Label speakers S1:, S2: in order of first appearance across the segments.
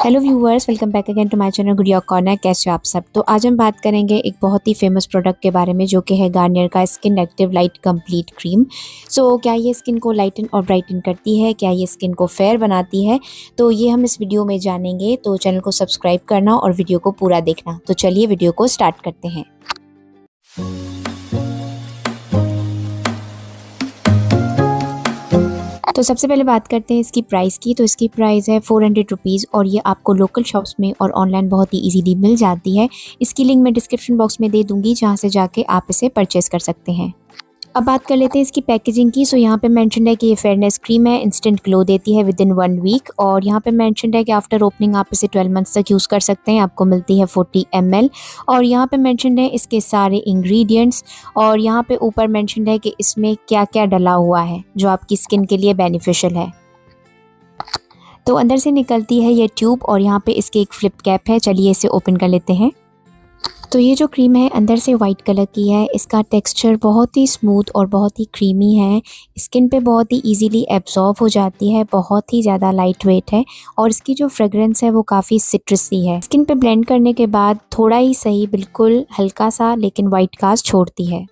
S1: Hello viewers, welcome back again to my channel Gudiya corner. कैसे हो आप सब। तो आज हम बात करेंगे एक बहुत ही फेमस प्रोडक्ट के बारे में, जो कि है गार्नियर का skin active light complete cream. क्या ये स्किन को लाइटन और ब्राइटन करती है? क्या ये स्किन को फेयर बनाती है? तो ये हम इस वीडियो में जानेंगे। तो चैनल को सब्सक्राइब करना और वीडियो को पूरा देखना। तो चलिए वीडियो को स्टार्ट करते हैं। तो सबसे पहले बात करते हैं इसकी प्राइस की। तो इसकी प्राइस है 400 रुपीज़ और ये आपको लोकल शॉप्स में और ऑनलाइन बहुत ही इजीली मिल जाती है। इसकी लिंक मैं डिस्क्रिप्शन बॉक्स में दे दूंगी, जहां से जाके आप इसे परचेस कर सकते हैं। अब बात कर लेते हैं इसकी पैकेजिंग की। यहाँ पे मेंशन्ड है कि ये फेयरनेस क्रीम है, इंस्टेंट ग्लो देती है विद इन 1 वीक। और यहाँ पे मेंशन्ड है कि आफ्टर ओपनिंग आप इसे 12 मंथ्स तक यूज़ कर सकते हैं। आपको मिलती है 40 ml। और यहाँ पे मेंशन्ड है इसके सारे इंग्रेडिएंट्स। और यहाँ पे ऊपर मेंशन्ड है कि इसमें क्या क्या डला हुआ है जो आपकी स्किन के लिए बेनिफिशियल है। तो अंदर से निकलती है ये ट्यूब और यहाँ पे इसके एक फ्लिप कैप है। चलिए इसे ओपन कर लेते हैं। तो ये जो क्रीम है अंदर से वाइट कलर की है। इसका टेक्सचर बहुत ही स्मूथ और बहुत ही क्रीमी है। स्किन पे बहुत ही इजीली एब्जॉर्ब हो जाती है, बहुत ही ज़्यादा लाइट वेट है। और इसकी जो फ्रेगरेंस है वो काफ़ी सिट्रसी है। स्किन पे ब्लेंड करने के बाद थोड़ा ही सही, बिल्कुल हल्का सा, लेकिन वाइट कास्ट छोड़ती है।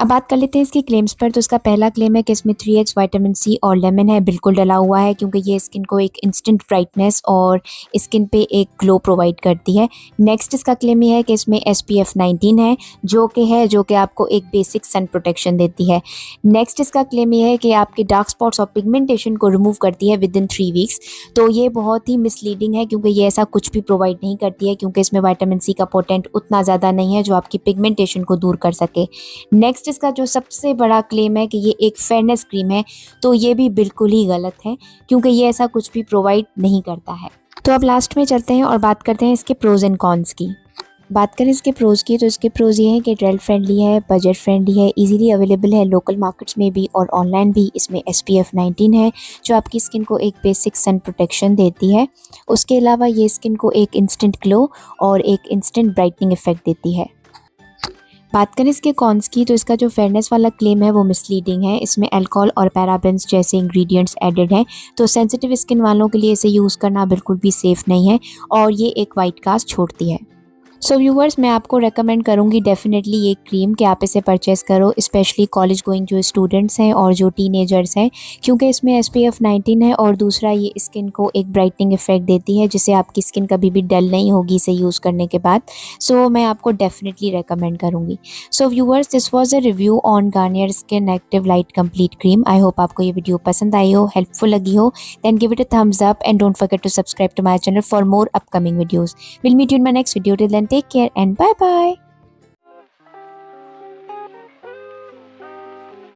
S1: अब बात कर लेते हैं इसकी क्लेम्स पर। तो इसका पहला क्लेम है कि इसमें 3x विटामिन सी और लेमन है, बिल्कुल डला हुआ है, क्योंकि ये स्किन को एक इंस्टेंट ब्राइटनेस और स्किन पे एक ग्लो प्रोवाइड करती है। नेक्स्ट इसका क्लेम ये है कि इसमें SPF 19 है, जो कि आपको एक बेसिक सन प्रोटेक्शन देती है। नेक्स्ट इसका क्लेम ये है कि आपके डार्क स्पॉट्स और पिगमेंटेशन को रिमूव करती है विद इन 3 वीक्स। तो ये बहुत ही मिसलीडिंग है, क्योंकि ये ऐसा कुछ भी प्रोवाइड नहीं करती है, क्योंकि इसमें विटामिन सी का पोटेंट उतना ज़्यादा नहीं है जो आपकी पिगमेंटेशन को दूर कर सके। नेक्स्ट इसका जो सबसे बड़ा क्लेम है कि ये एक फेयरनेस क्रीम है, तो ये भी बिल्कुल ही गलत है, क्योंकि ये ऐसा कुछ भी प्रोवाइड नहीं करता है। तो अब लास्ट में चलते हैं और बात करते हैं इसके प्रोज एंड कॉन्स की। बात करें इसके प्रोज की, तो इसके प्रोज ये हैं कि ट्रेल फ्रेंडली है, बजट फ्रेंडली है, इजीली अवेलेबल है लोकल मार्केट्स में भी और ऑनलाइन भी। इसमें SPF 19 है, जो आपकी स्किन को एक बेसिक सन प्रोटेक्शन देती है। उसके अलावा ये स्किन को एक इंस्टेंट ग्लो और एक इंस्टेंट ब्राइटनिंग इफेक्ट देती है। बात करें इसके कॉन्स की, तो इसका जो फेयरनेस वाला क्लेम है वो मिसलीडिंग है। इसमें अल्कोहल और पैराबेन्स जैसे इंग्रेडिएंट्स एडेड हैं, तो सेंसिटिव स्किन वालों के लिए इसे यूज़ करना बिल्कुल भी सेफ़ नहीं है और ये एक वाइट कास्ट छोड़ती है। व्यूअर्स, मैं आपको रेकमेंड करूंगी डेफिनेटली ये क्रीम कि आप इसे परचेस करो, स्पेशली कॉलेज गोइंग जो स्टूडेंट्स हैं और जो टीनेजर्स हैं, क्योंकि इसमें SPF 19 है और दूसरा ये स्किन को एक ब्राइटनिंग इफेक्ट देती है, जिससे आपकी स्किन कभी भी डल नहीं होगी इसे यूज़ करने के बाद। मैं आपको डेफिनेटली रेकमेंड करूंगी। Viewers, this was a review on Garnier skin active light complete cream. I hope आपको ये वीडियो पसंद आई हो, हेल्पफुल लगी हो। Then give it a thumbs up and don't forget to subscribe to my channel for more upcoming videos. Will meet you in my next video. Till then, take care and bye bye.